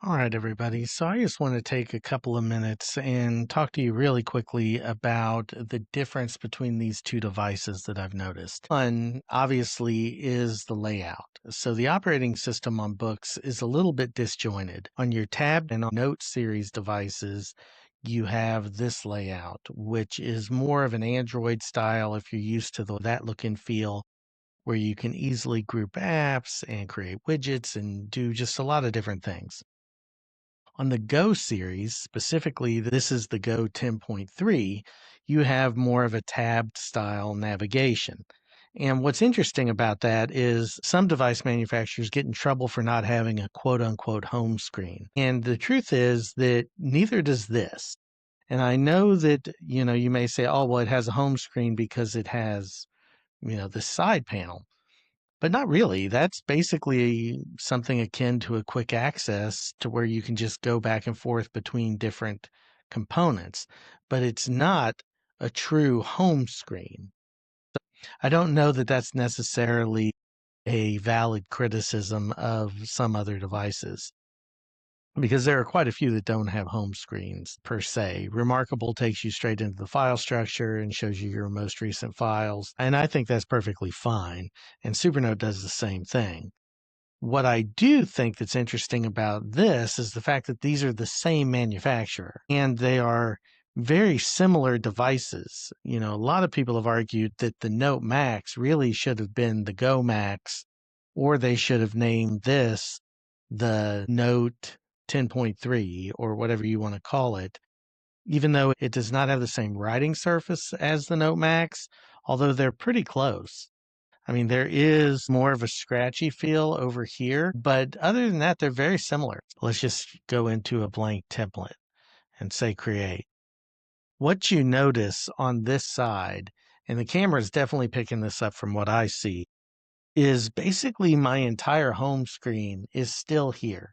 All right, everybody. So I just want to take a couple of minutes and talk to you really quickly about the difference between these two devices that I've noticed. One, obviously, is the layout. So the operating system on Books is a little bit disjointed. On your Tab and on Note series devices, you have this layout, which is more of an Android style if you're used to that look and feel, where you can easily group apps and create widgets and do just a lot of different things. On the Go series, specifically, this is the Go 10.3, you have more of a tabbed style navigation. And what's interesting about that is some device manufacturers get in trouble for not having a quote unquote home screen. And the truth is that neither does this. And I know that, you may say, oh, well, it has a home screen because it has, the side panel. But not really. That's basically something akin to a quick access to where you can just go back and forth between different components, but it's not a true home screen. I don't know that that's necessarily a valid criticism of some other devices, because there are quite a few that don't have home screens per se. Remarkable takes you straight into the file structure and shows you your most recent files, and I think that's perfectly fine. And Supernote does the same thing. What I do think that's interesting about this is the fact that these are the same manufacturer and they are very similar devices. A lot of people have argued that the Note Max really should have been the Go Max, or they should have named this the Note 10.3 or whatever you want to call it, even though it does not have the same writing surface as the Note Max, although they're pretty close. I mean, there is more of a scratchy feel over here, but other than that, they're very similar. Let's just go into a blank template and say create. What you notice on this side, and the camera is definitely picking this up from what I see, is basically my entire home screen is still here.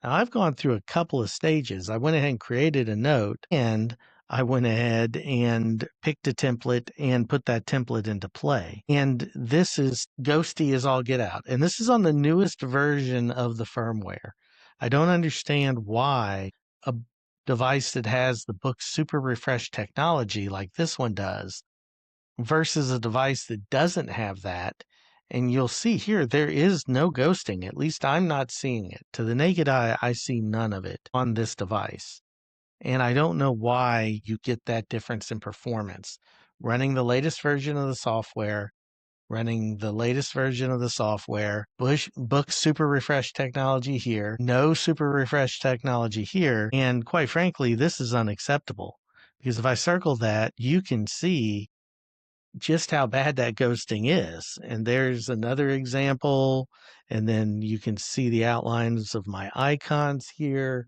Now, I've gone through a couple of stages. I went ahead and created a note, and I went ahead and picked a template and put that template into play. And this is ghosty as all get out. And this is on the newest version of the firmware. I don't understand why a device that has the BOOX Super Refresh technology like this one does versus a device that doesn't have that. And you'll see here, there is no ghosting. At least I'm not seeing it. To the naked eye, I see none of it on this device. And I don't know why you get that difference in performance. Running the latest version of the software, BOOX Super Refresh technology here, no Super Refresh technology here. And quite frankly, this is unacceptable. Because if I circle that, you can see just how bad that ghosting is. And there's another example. And then you can see the outlines of my icons here.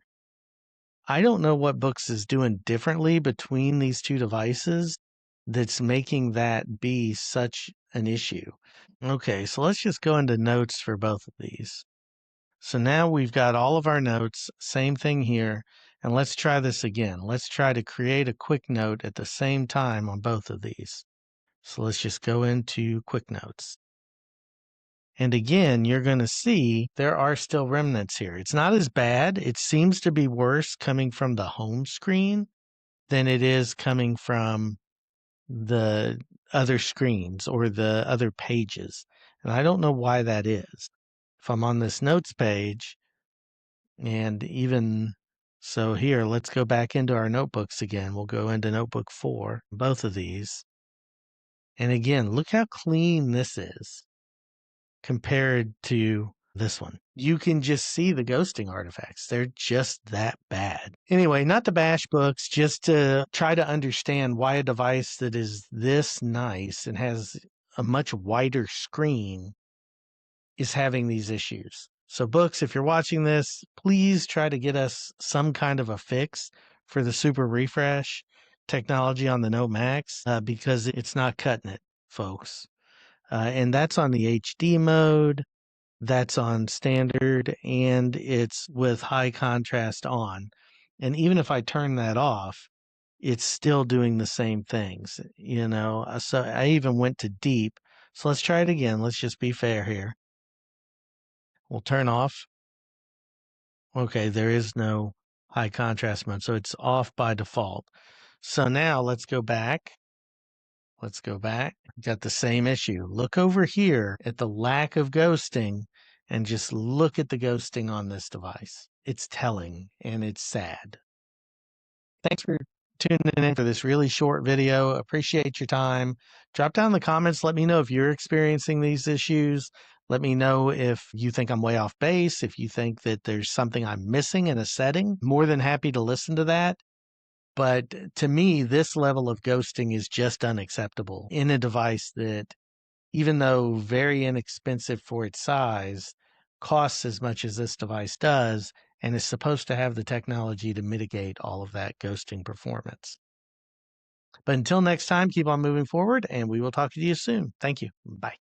I don't know what Books is doing differently between these two devices that's making that be such an issue. Okay, so let's just go into notes for both of these. So now we've got all of our notes, same thing here. And let's try this again. Let's try to create a quick note at the same time on both of these. So let's just go into Quick Notes. And again, you're going to see there are still remnants here. It's not as bad. It seems to be worse coming from the home screen than it is coming from the other screens or the other pages. And I don't know why that is. If I'm on this notes page, and even so here, let's go back into our notebooks again. We'll go into Notebook 4, both of these. And again, look how clean this is compared to this one. You can just see the ghosting artifacts. They're just that bad. Anyway, not to bash Books, just to try to understand why a device that is this nice and has a much wider screen is having these issues. So Books, if you're watching this, please try to get us some kind of a fix for the Super Refresh technology on the Note Max, because it's not cutting it, folks. And that's on the HD mode, that's on standard, and it's with high contrast on. And even if I turn that off, it's still doing the same things, So I even went to deep. So let's try it again. Let's just be fair here. We'll turn off. Okay, there is no high contrast mode, so it's off by default. So now let's go back. Let's go back. Got the same issue. Look over here at the lack of ghosting and just look at the ghosting on this device. It's telling and it's sad. Thanks for tuning in for this really short video. Appreciate your time. Drop down in the comments. Let me know if you're experiencing these issues. Let me know if you think I'm way off base, if you think that there's something I'm missing in a setting. More than happy to listen to that. But to me, this level of ghosting is just unacceptable in a device that, even though very inexpensive for its size, costs as much as this device does and is supposed to have the technology to mitigate all of that ghosting performance. But until next time, keep on moving forward, and we will talk to you soon. Thank you. Bye.